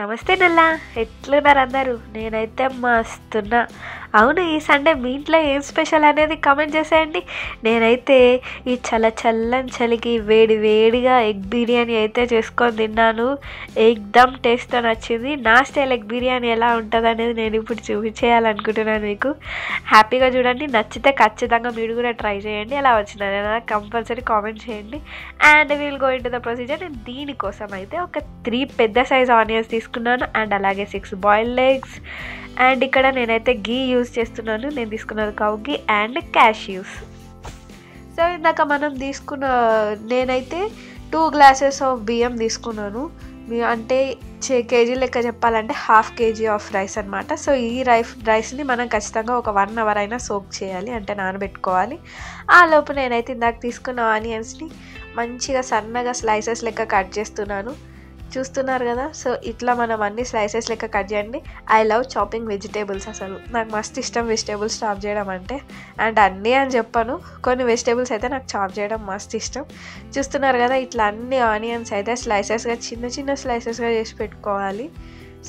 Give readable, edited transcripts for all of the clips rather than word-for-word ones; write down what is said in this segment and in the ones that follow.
నమస్తే నల్లా, ఎట్లున్నారు అందరూ? నేనైతే మస్తున్నా. అవును, ఈ సండే మీ ఇంట్లో ఏం స్పెషల్ అనేది కామెంట్ చేసేయండి. నేనైతే ఈ చల్లని చలికి వేడి వేడిగా ఎగ్ బిర్యానీ అయితే చేసుకొని తిన్నాను. ఎగ్దమ్ టేస్ట్తో నచ్చింది. నా స్టైల్ ఎగ్ బిర్యానీ ఎలా ఉంటుంది అనేది నేను ఇప్పుడు చూపించేయాలనుకుంటున్నాను మీకు. హ్యాపీగా చూడండి, నచ్చితే ఖచ్చితంగా మీరు కూడా ట్రై చేయండి. ఎలా వచ్చిందని నాకు కంపల్సరీ కామెంట్ చేయండి. And will go in to the procedure. నేను దీనికోసం అయితే ఒక 3 పెద్ద సైజ్ ఆనియన్స్ తీసుకున్నాను అండ్ అలాగే 6 బాయిల్డ్ ఎగ్స్. అండ్ ఇక్కడ నేనైతే గీ యూస్ చేస్తున్నాను. నేను తీసుకున్నది cow ghee and cashews. So ఇందాక మనం నేనైతే 2 గ్లాసెస్ ఆఫ్ బియ్యం తీసుకున్నాను. అంటే కేజీ లెక్క చెప్పాలంటే 1/2 kg ఆఫ్ రైస్ అనమాట. సో ఈ రైస్ని మనం ఖచ్చితంగా ఒక 1 hour అయినా సోక్ చేయాలి, అంటే నానబెట్టుకోవాలి. ఆ లోపు నేనైతే ఇందాక తీసుకున్న ఆనియన్స్ని మంచిగా సన్నగా స్లైసెస్ లెక్క కట్ చేస్తున్నాను. చూస్తున్నారు కదా. సో ఇట్లా మనం అన్ని స్లైసెస్ లెక్క కట్ చేయండి. I love chopping vegetables. అసలు నాకు మస్తు ఇష్టం వెజిటేబుల్స్ చాప్ చేయడం అంటే. అండ్ అన్నీ అని చెప్పాను, కొన్ని వెజిటేబుల్స్ అయితే నాకు చాప్ చేయడం మస్తు ఇష్టం. చూస్తున్నారు కదా, ఇట్లా అన్ని ఆనియన్స్ అయితే స్లైసెస్గా చిన్న స్లైసెస్గా చేసి పెట్టుకోవాలి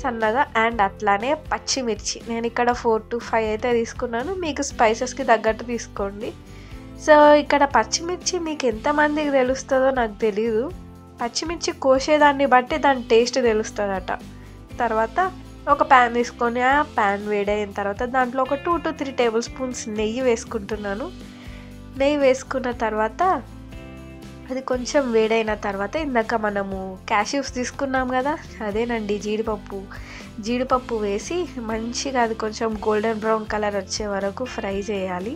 సన్నగా. అండ్ అట్లానే పచ్చిమిర్చి నేను ఇక్కడ 4 to 5 అయితే తీసుకున్నాను. మీకు స్పైసెస్కి తగ్గట్టు తీసుకోండి. సో ఇక్కడ పచ్చిమిర్చి మీకు ఎంతమందికి తెలుస్తుందో నాకు తెలీదు. పచ్చిమిర్చి కోసేదాన్ని బట్టి దాని టేస్ట్ తెలుస్తుందట. తర్వాత ఒక ప్యాన్ తీసుకొని ఆ ప్యాన్ వేడైన తర్వాత దాంట్లో ఒక 2 to 3 tablespoons నెయ్యి వేసుకుంటున్నాను. నెయ్యి వేసుకున్న తర్వాత అది కొంచెం వేడైన తర్వాత ఇందాక మనము క్యాష్యూస్ తీసుకున్నాం కదా, అదేనండి జీడిపప్పు వేసి మంచిగా అది కొంచెం గోల్డెన్ బ్రౌన్ కలర్ వచ్చే వరకు ఫ్రై చేయాలి.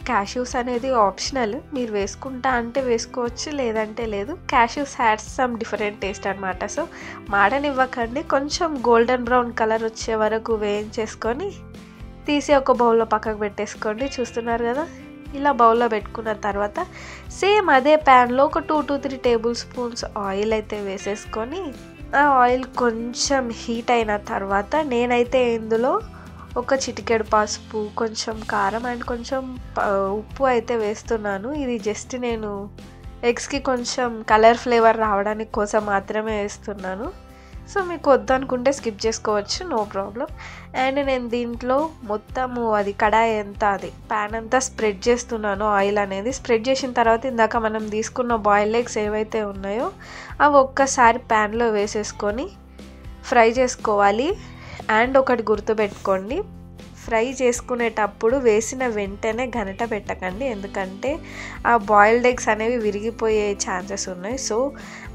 క్యాష్యూస్ అనేది ఆప్షనల్, మీరు వేసుకుంటా అంటే వేసుకోవచ్చు, లేదంటే లేదు. Cashews hats some different taste అనమాట. సో మాడనివ్వకండి, కొంచెం గోల్డెన్ బ్రౌన్ కలర్ వచ్చే వరకు వేయించేసుకొని తీసి ఒక బౌల్లో పక్కకు పెట్టేసుకోండి. చూస్తున్నారు కదా, ఇలా బౌల్లో పెట్టుకున్న తర్వాత సేమ్ అదే ప్యాన్లో ఒక 2 to 3 tablespoons ఆయిల్ అయితే వేసేసుకొని ఆ ఆయిల్ కొంచెం హీట్ అయిన తర్వాత నేనైతే ఇందులో ఒక చిటికెడు పసుపు, కొంచెం కారం అండ్ కొంచెం ఉప్పు అయితే వేస్తున్నాను. ఇది జస్ట్ నేను ఎగ్స్కి కొంచెం కలర్ ఫ్లేవర్ రావడానికి కోసం మాత్రమే వేస్తున్నాను. సో మీకు వద్దనుకుంటే స్కిప్ చేసుకోవచ్చు, నో ప్రాబ్లం. అండ్ నేను దీంట్లో మొత్తము అది కడాయి అది ప్యాన్ అంతా స్ప్రెడ్ చేస్తున్నాను. ఆయిల్ అనేది స్ప్రెడ్ చేసిన తర్వాత ఇందాక మనం తీసుకున్న బాయిల్డ్ ఎగ్స్ ఏవైతే ఉన్నాయో అవి ఒక్కసారి ప్యాన్లో వేసేసుకొని ఫ్రై చేసుకోవాలి. అండ్ ఒకటి గుర్తుపెట్టుకోండి, ఫ్రై చేసుకునేటప్పుడు వేసిన వెంటనే గరిట పెట్టకండి, ఎందుకంటే ఆ బాయిల్డ్ ఎగ్స్ అనేవి విరిగిపోయే ఛాన్సెస్ ఉన్నాయి. సో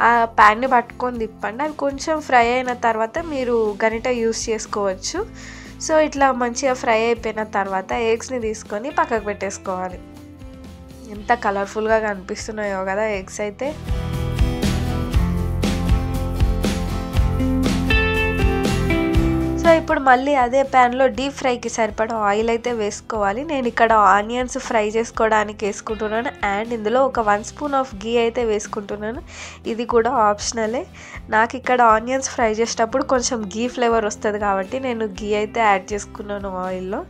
ఆ ప్యాన్ని పట్టుకొని తిప్పండి. అవి కొంచెం ఫ్రై అయిన తర్వాత మీరు గరిట యూస్ చేసుకోవచ్చు. సో ఇట్లా మంచిగా ఫ్రై అయిపోయిన తర్వాత ఎగ్స్ని తీసుకొని పక్కకు పెట్టేసుకోవాలి. ఎంత కలర్ఫుల్గా కనిపిస్తున్నాయో కదా ఎగ్స్ అయితే. సో ఇప్పుడు మళ్ళీ అదే ప్యాన్లో డీప్ ఫ్రైకి సరిపడా ఆయిల్ అయితే వేసుకోవాలి. నేను ఇక్కడ ఆనియన్స్ ఫ్రై చేసుకోవడానికి వేసుకుంటున్నాను అండ్ ఇందులో ఒక 1 spoon ఆఫ్ గీ అయితే వేసుకుంటున్నాను. ఇది కూడా ఆప్షనలే. నాకు ఇక్కడ ఆనియన్స్ ఫ్రై చేసేటప్పుడు కొంచెం గీ ఫ్లేవర్ వస్తుంది కాబట్టి నేను గీ అయితే యాడ్ చేసుకున్నాను ఆయిల్లో.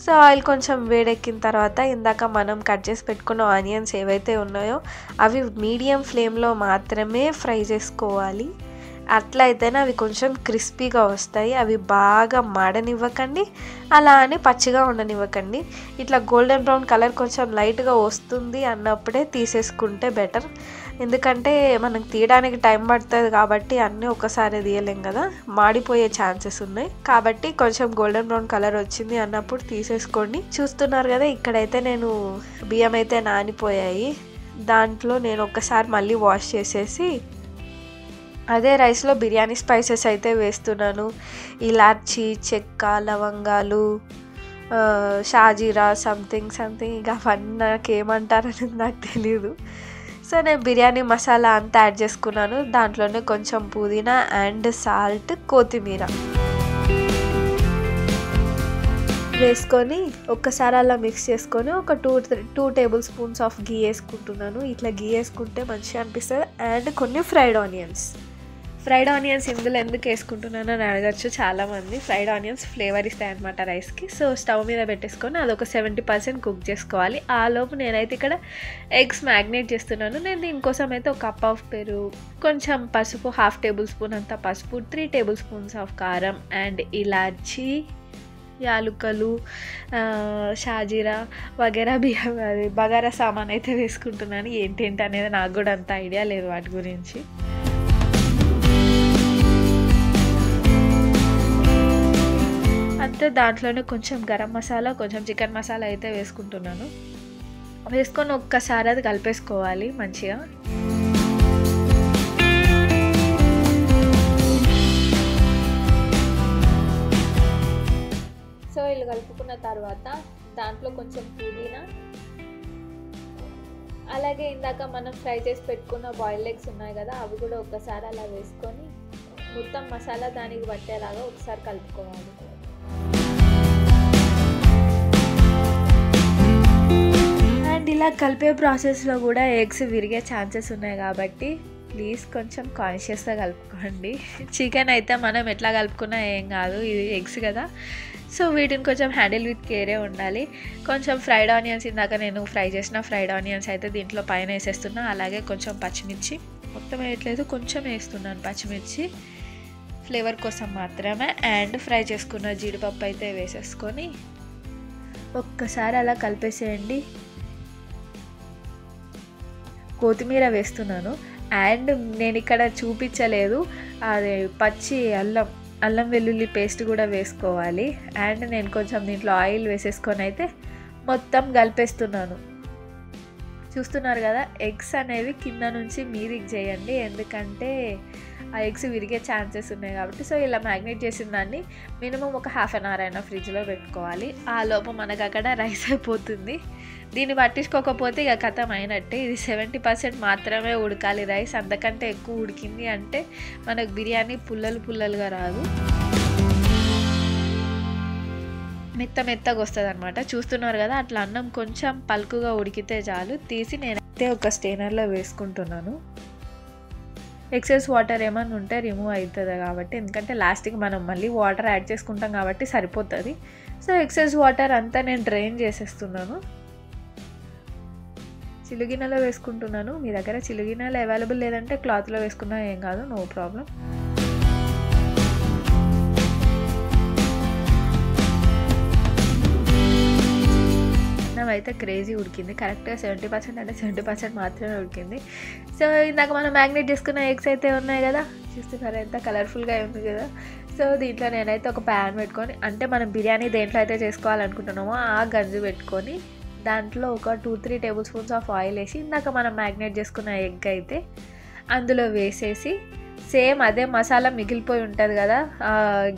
సో ఆయిల్ కొంచెం వేడెక్కిన తర్వాత ఇందాక మనం కట్ చేసి పెట్టుకున్న ఆనియన్స్ ఏవైతే ఉన్నాయో అవి మీడియం ఫ్లేమ్లో మాత్రమే ఫ్రై చేసుకోవాలి. అట్లా అయితేనే అవి కొంచెం క్రిస్పీగా వస్తాయి. అవి బాగా మాడనివ్వకండి, అలా అని పచ్చిగా ఉండనివ్వకండి. ఇట్లా గోల్డెన్ బ్రౌన్ కలర్ కొంచెం లైట్గా వస్తుంది అన్నప్పుడే తీసేసుకుంటే బెటర్. ఎందుకంటే మనకు తీయడానికి టైం పడుతుంది కాబట్టి అన్నీ ఒకసారి తీయలేం కదా, మాడిపోయే ఛాన్సెస్ ఉన్నాయి. కాబట్టి కొంచెం గోల్డెన్ బ్రౌన్ కలర్ వచ్చింది అన్నప్పుడు తీసేసుకోండి. చూస్తున్నారు కదా, ఇక్కడైతే నేను బియ్యం అయితే నానిపోయాయి. దాంట్లో నేను ఒకసారి మళ్ళీ వాష్ చేసేసి అదే రైస్లో బిర్యానీ స్పైసెస్ అయితే వేస్తున్నాను. ఇలాచి, చెక్క, లవంగాలు, షాజీరా సంథింగ్ ఇక అవన్నీ నాకు ఏమంటారనేది నాకు తెలియదు. సో నేను బిర్యానీ మసాలా అంతా యాడ్ చేసుకున్నాను. దాంట్లోనే కొంచెం పుదీనా అండ్ సాల్ట్, కొత్తిమీర వేసుకొని ఒక్కసారి అలా మిక్స్ చేసుకొని ఒక 2 tablespoons ఆఫ్ గీ వేసుకుంటున్నాను. ఇట్లా గీ వేసుకుంటే మంచిగా అనిపిస్తుంది. అండ్ కొన్ని ఫ్రైడ్ ఫ్రైడ్ ఆనియన్స్ ఇందులో ఎందుకు వేసుకుంటున్నాను అని అడగచ్చు చాలామంది. ఫ్రైడ్ ఆనియన్స్ ఫ్లేవర్ ఇస్తాయి అనమాట రైస్కి. సో స్టవ్ మీద పెట్టేసుకొని అదొక 70% కుక్ చేసుకోవాలి. ఆ లోపు నేనైతే ఇక్కడ ఎగ్స్ మ్యాగ్నేట్ చేస్తున్నాను. నేను దీనికోసం అయితే ఒక కప్ ఆఫ్ పెరుగు, కొంచెం పసుపు, 1/2 టేబుల్ స్పూన్ అంత పసుపు, 3 టేబుల్ స్పూన్స్ ఆఫ్ కారం అండ్ ఇలాచీ, యాలుకలు, షాజీరా వగేరా బియ్యం అది బగారా సామాన్ అయితే వేసుకుంటున్నాను. ఏంటేంటి అనేది నాకు కూడా అంత ఐడియా లేదు వాటి గురించి. అంతే దాంట్లోనే కొంచెం గరం మసాలా, కొంచెం చికెన్ మసాలా అయితే వేసుకుంటున్నాను. వేసుకొని ఒక్కసారి అది కలిపేసుకోవాలి మంచిగా. సో ఇలా కలుపుకున్న తర్వాత దాంట్లో కొంచెం పుదీనా, అలాగే ఇందాక మనం ఫ్రై చేసి పెట్టుకున్న బాయిల్డ్ ఎగ్స్ ఉన్నాయి కదా అవి కూడా ఒక్కసారి అలా వేసుకొని మొత్తం మసాలా దానికి పట్టేలాగా ఒకసారి కలుపుకోవాలి. అండ్ ఇలా కలిపే ప్రాసెస్లో కూడా ఎగ్స్ విరిగే ఛాన్సెస్ ఉన్నాయి కాబట్టి ప్లీజ్ కొంచెం కాన్షియస్గా కలుపుకోండి. చికెన్ అయితే మనం ఎట్లా కలుపుకున్నా ఏం కాదు, ఇది ఎగ్స్ కదా. సో వీటిని కొంచెం హ్యాండిల్ విత్ కేరే ఉండాలి. కొంచెం ఫ్రైడ్ ఆనియన్స్, ఇందాక నేను ఫ్రై చేసిన ఫ్రైడ్ ఆనియన్స్ అయితే దీంట్లో పైన వేసేస్తున్నా. అలాగే కొంచెం పచ్చిమిర్చి, మొత్తం వేయట్లేదు, కొంచెం వేస్తున్నాను పచ్చిమిర్చి ఫ్లేవర్ కోసం మాత్రమే. అండ్ ఫ్రై చేసుకున్న జీడిపప్పు అయితే వేసేసుకొని ఒక్కసారి అలా కలిపేసేయండి. కొత్తిమీర వేస్తున్నాను. అండ్ నేను ఇక్కడ చూపించలేదు, అది పచ్చి అల్లం వెల్లుల్లి పేస్ట్ కూడా వేసుకోవాలి. అండ్ నేను కొంచెం దీంట్లో ఆయిల్ వేసేసుకొని అయితే మొత్తం కలిపేస్తున్నాను. చూస్తున్నారు కదా, ఎగ్స్ అనేవి కింద నుంచి మీదికి చేయండి, ఎందుకంటే ఆ ఎగ్స్ విరిగే ఛాన్సెస్ ఉన్నాయి కాబట్టి. సో ఇలా మ్యాగ్నేట్ చేసిన దాన్ని మినిమం ఒక 1/2 అవర్ అయినా ఫ్రిడ్జ్లో పెట్టుకోవాలి. ఆ లోపు మనకు అక్కడ రైస్ అయిపోతుంది. దీన్ని పట్టించుకోకపోతే ఇక కథం అయినట్టే. ఇది 70% మాత్రమే ఉడకాలి రైస్. అంతకంటే ఎక్కువ ఉడికింది అంటే మనకు బిర్యానీ పుల్లలుగా రాదు, మెత్తగా వస్తుంది అనమాట. చూస్తున్నారు కదా, అట్లా అన్నం కొంచెం పలుకుగా ఉడికితే చాలు. తీసి నేనైతే ఒక స్టెయినర్లో వేసుకుంటున్నాను. ఎక్సెస్ వాటర్ ఏమైనా ఉంటే రిమూవ్ అవుతుంది కాబట్టి, ఎందుకంటే లాస్ట్కి మనం మళ్ళీ వాటర్ యాడ్ చేసుకుంటాం కాబట్టి సరిపోతుంది. సో ఎక్సెస్ వాటర్ అంతా నేను డ్రైన్ చేసేస్తున్నాను. చిలుగిన్నెలో వేసుకుంటున్నాను. మీ దగ్గర చిలుగిన్నెలు అవైలబుల్ లేదంటే క్లాత్లో వేసుకున్నా ఏం కాదు, నో ప్రాబ్లం. అయితే క్రేజీ ఉడికింది. కరెక్ట్గా 70% అంటే 70% మాత్రమే ఉడికింది. సో ఇందాక మనం మ్యాగ్నేట్ చేసుకున్న ఎగ్స్ అయితే ఉన్నాయి కదా, చూస్తున్నారు ఎంత కలర్ఫుల్గా ఉంది కదా. సో దీంట్లో నేనైతే ఒక ప్యాన్ పెట్టుకొని, అంటే మనం బిర్యానీ దేంట్లో అయితే చేసుకోవాలనుకుంటున్నామో ఆ గంజు పెట్టుకొని దాంట్లో ఒక 2-3 టేబుల్ స్పూన్స్ ఆఫ్ ఆయిల్ వేసి ఇందాక మనం మ్యాగ్నేట్ చేసుకున్న ఎగ్ అయితే అందులో వేసేసి, సేమ్ అదే మసాలా మిగిలిపోయి ఉంటుంది కదా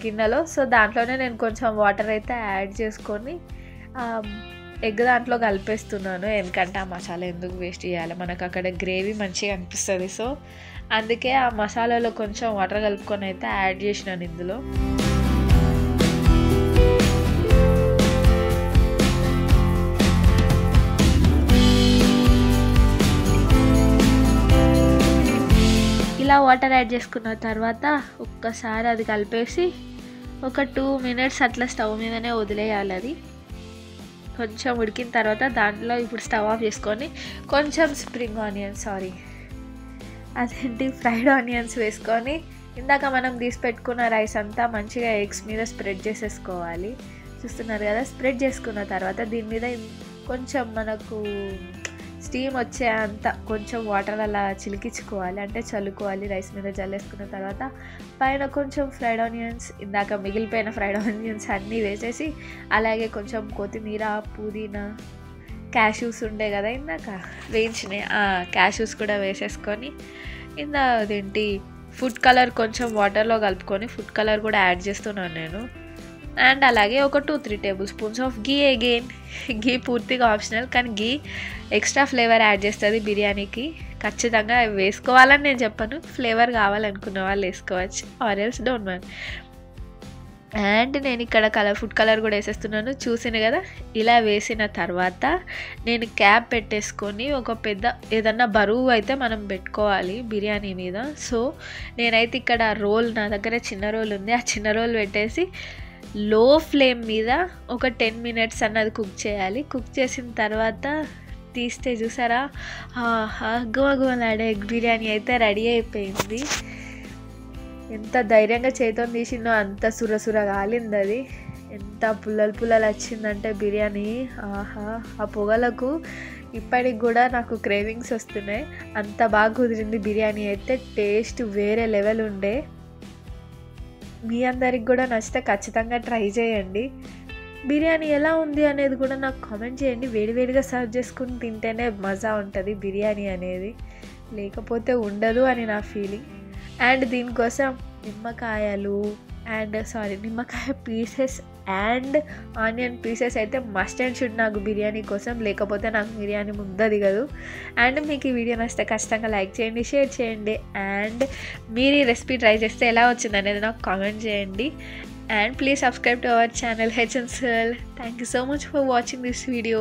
గిన్నెలో, సో దాంట్లోనే నేను కొంచెం వాటర్ అయితే యాడ్ చేసుకొని ఎగ్ దాంట్లో కలిపేస్తున్నాను. ఎందుకంటే ఆ మసాలా ఎందుకు వేస్ట్ చేయాలి, మనకు అక్కడ గ్రేవీ మంచిగా అనిపిస్తుంది. సో అందుకే ఆ మసాలాలో కొంచెం వాటర్ కలుపుకొని అయితే యాడ్ చేసినాను ఇందులో. ఇలా వాటర్ యాడ్ చేసుకున్న తర్వాత ఒక్కసారి అది కలిపేసి ఒక 2 minutes అట్లా స్టవ్ మీదనే వదిలేయాలి. అది కొంచెం ఉడికిన తర్వాత దాంట్లో ఇప్పుడు స్టవ్ ఆఫ్ చేసుకొని కొంచెం ఫ్రైడ్ ఆనియన్స్ వేసుకొని ఇందాక మనం తీసి పెట్టుకున్న రైస్ అంతా మంచిగా ఎగ్స్ మీద స్ప్రెడ్ చేసేసుకోవాలి. చూస్తున్నారు కదా, స్ప్రెడ్ చేసుకున్న తర్వాత దీని మీద కొంచెం మనకు స్టీమ్ వచ్చే అంత కొంచెం వాటర్ అలా చిలికించుకోవాలి, అంటే చల్లుకోవాలి. రైస్ మీద జల్లేసుకున్న తర్వాత పైన కొంచెం ఫ్రైడ్ ఆనియన్స్, ఇందాక మిగిలిపోయిన ఫ్రైడ్ ఆనియన్స్ అన్నీ వేసేసి, అలాగే కొంచెం కొత్తిమీర, పుదీనా, క్యాష్యూస్ ఉండే కదా ఇందాక వేయించినాయి, క్యాష్యూస్ కూడా వేసేసుకొని అదేంటి ఫుడ్ కలర్ కొంచెం వాటర్లో కలుపుకొని ఫుడ్ కలర్ కూడా యాడ్ చేస్తున్నాను నేను. అండ్ అలాగే ఒక 2-3 tablespoons of ghee. Again ghee పూర్తిగా ఆప్షనల్, కానీ గీ ఎక్స్ట్రా ఫ్లేవర్ యాడ్ చేస్తుంది బిర్యానీకి. ఖచ్చితంగా వేసుకోవాలని నేను చెప్పను, ఫ్లేవర్ కావాలనుకున్న వాళ్ళు వేసుకోవచ్చు, or else don't mind. And నేను ఇక్కడ ఫుడ్ కలర్ కూడా వేసేస్తున్నాను. చూసాను కదా, ఇలా వేసిన తర్వాత నేను క్యాప్ పెట్టేసుకొని ఒక పెద్ద ఏదన్నా బరువు అయితే మనం పెట్టుకోవాలి బిర్యానీ మీద. సో నేనైతే ఇక్కడ రోల్, నా దగ్గర చిన్న రోల్ ఉంది, ఆ చిన్న రోల్ పెట్టేసి లో ఫ్లేమ్ మీద ఒక 10 minutes అన్నది కుక్ చేయాలి. కుక్ చేసిన తర్వాత తీస్తే చూసారా, గుమగుమలాడే ఎగ్ బిర్యానీ అయితే రెడీ అయిపోయింది. ఎంత ధైర్యంగా చేతితో తీసిందో అంత సురసుర కాలింది అది. ఎంత పుల్లలు వచ్చిందంటే బిర్యానీ, ఆ పొగలకు ఇప్పటికి కూడా నాకు క్రేవింగ్స్ వస్తున్నాయి. అంత బాగా కుదిరింది బిర్యానీ అయితే. టేస్ట్ వేరే లెవెల్ ఉండే. మీ అందరికి కూడా నచ్చితే ఖచ్చితంగా ట్రై చేయండి. బిర్యానీ ఎలా ఉంది అనేది కూడా నాకు కామెంట్ చేయండి. వేడివేడిగా సర్వ్ చేసుకుని తింటేనే మజా ఉంటుంది బిర్యానీ అనేది, లేకపోతే ఉండదు అని నా ఫీలింగ్. అండ్ దీనికోసం నిమ్మకాయ పీసెస్ అండ్ ఆనియన్ పీసెస్ అయితే మస్ట్ అండ్ షుడ్ నాకు బిర్యానీ కోసం, లేకపోతే నాకు బిర్యానీ ముద్ద దిగదు. అండ్ మీకు ఈ వీడియో నచ్చితే ఖచ్చితంగా లైక్ చేయండి, షేర్ చేయండి. అండ్ మీరు ఈ రెసిపీ ట్రై చేస్తే ఎలా వచ్చింది అనేది నాకు కామెంట్ చేయండి. And please subscribe to our channel HNCL. Thank you so much for watching this video.